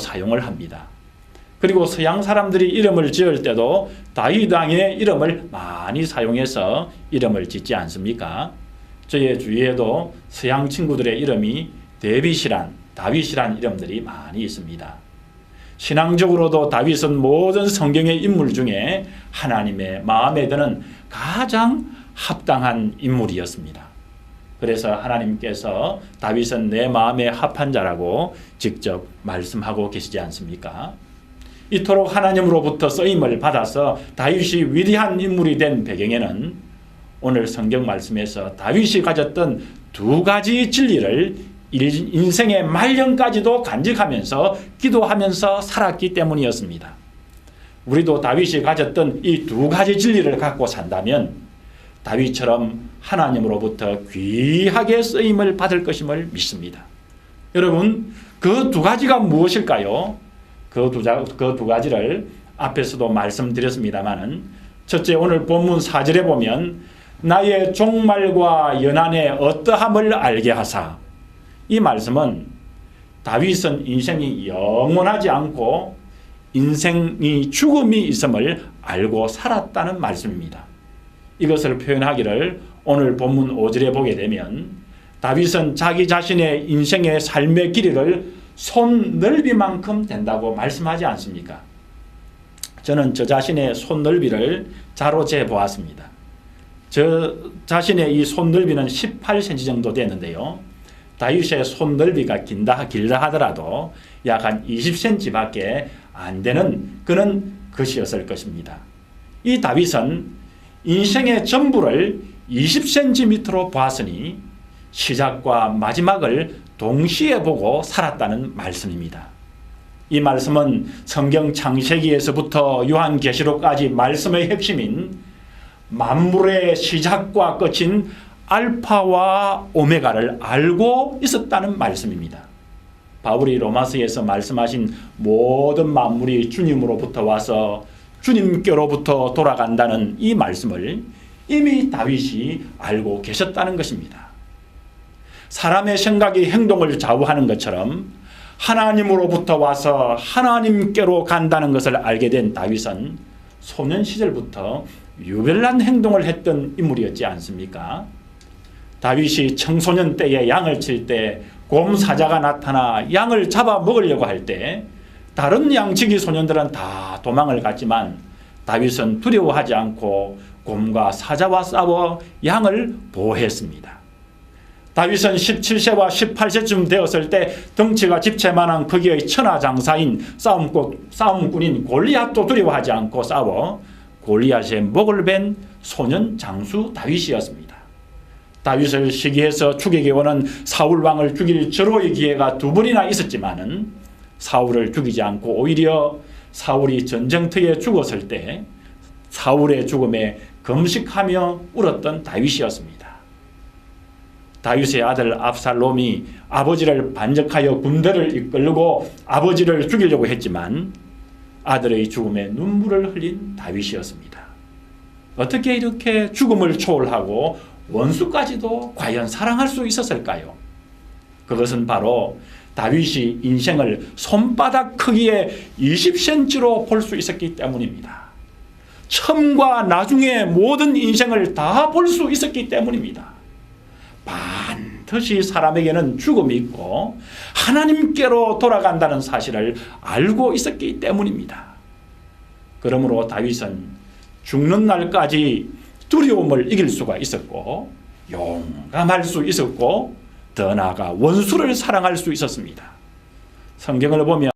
사용을 합니다. 그리고 서양 사람들이 이름을 지을 때도 다윗 왕의 이름을 많이 사용해서 이름을 짓지 않습니까? 저의 주위에도 서양 친구들의 이름이 다윗이란 이름들이 많이 있습니다. 신앙적으로도 다윗은 모든 성경의 인물 중에 하나님의 마음에 드는 가장 합당한 인물이었습니다. 그래서 하나님께서 다윗은 내 마음에 합한 자라고 직접 말씀하고 계시지 않습니까? 이토록 하나님으로부터 쓰임을 받아서 다윗이 위대한 인물이 된 배경에는 오늘 성경 말씀에서 다윗이 가졌던 두 가지 진리를 인생의 말년까지도 간직하면서 기도하면서 살았기 때문이었습니다. 우리도 다윗이 가졌던 이 두 가지 진리를 갖고 산다면 다윗처럼 하나님으로부터 귀하게 쓰임을 받을 것임을 믿습니다. 여러분, 그 두 가지가 무엇일까요? 그 두 가지를 앞에서도 말씀드렸습니다마는, 첫째, 오늘 본문 4절에 보면 나의 종말과 연한의 어떠함을 알게 하사, 이 말씀은 다윗은 인생이 영원하지 않고 인생이 죽음이 있음을 알고 살았다는 말씀입니다. 이것을 표현하기를 오늘 본문 5절에 보게 되면 다윗은 자기 자신의 인생의 삶의 길이를 손 넓이만큼 된다고 말씀하지 않습니까? 저는 저 자신의 손 넓이를 자로 재보았습니다. 저 자신의 이 손 넓이는 18cm 정도 되는데요. 다윗의 손 넓이가 길다 하더라도 약 한 20cm밖에 안 되는 그런 것이었을 것입니다. 이 다윗은 인생의 전부를 20cm로 보았으니 시작과 마지막을 동시에 보고 살았다는 말씀입니다. 이 말씀은 성경 창세기에서부터 요한계시록까지 말씀의 핵심인 만물의 시작과 끝인 알파와 오메가를 알고 있었다는 말씀입니다. 바울이 로마서에서 말씀하신 모든 만물이 주님으로부터 와서 주님께로부터 돌아간다는 이 말씀을 이미 다윗이 알고 계셨다는 것입니다. 사람의 생각이 행동을 좌우하는 것처럼 하나님으로부터 와서 하나님께로 간다는 것을 알게 된 다윗은 소년 시절부터 유별난 행동을 했던 인물이었지 않습니까? 다윗이 청소년 때에 양을 칠 때 곰 사자가 나타나 양을 잡아 먹으려고 할 때 다른 양치기 소년들은 다 도망을 갔지만 다윗은 두려워하지 않고 곰과 사자와 싸워 양을 보호했습니다. 다윗은 17세와 18세쯤 되었을 때 덩치가 집채만한 크기의 천하장사인 싸움꾼인 골리앗도 두려워하지 않고 싸워 골리앗의 목을 벤 소년 장수 다윗이었습니다. 다윗을 시기해서 죽이게 오는 사울 왕을 죽일 절호의 기회가 두 번이나 있었지만은 사울을 죽이지 않고 오히려 사울이 전쟁터에 죽었을 때 사울의 죽음에 금식하며 울었던 다윗이었습니다. 다윗의 아들 압살롬이 아버지를 반역하여 군대를 이끌고 아버지를 죽이려고 했지만 아들의 죽음에 눈물을 흘린 다윗이었습니다. 어떻게 이렇게 죽음을 초월하고 원수까지도 과연 사랑할 수 있었을까요? 그것은 바로 다윗이 인생을 손바닥 크기의 20cm로 볼 수 있었기 때문입니다. 처음과 나중에 모든 인생을 다 볼 수 있었기 때문입니다. 반드시 사람에게는 죽음이 있고 하나님께로 돌아간다는 사실을 알고 있었기 때문입니다. 그러므로 다윗은 죽는 날까지 두려움을 이길 수가 있었고 용감할 수 있었고 더 나아가 원수를 사랑할 수 있었습니다. 성경을 보면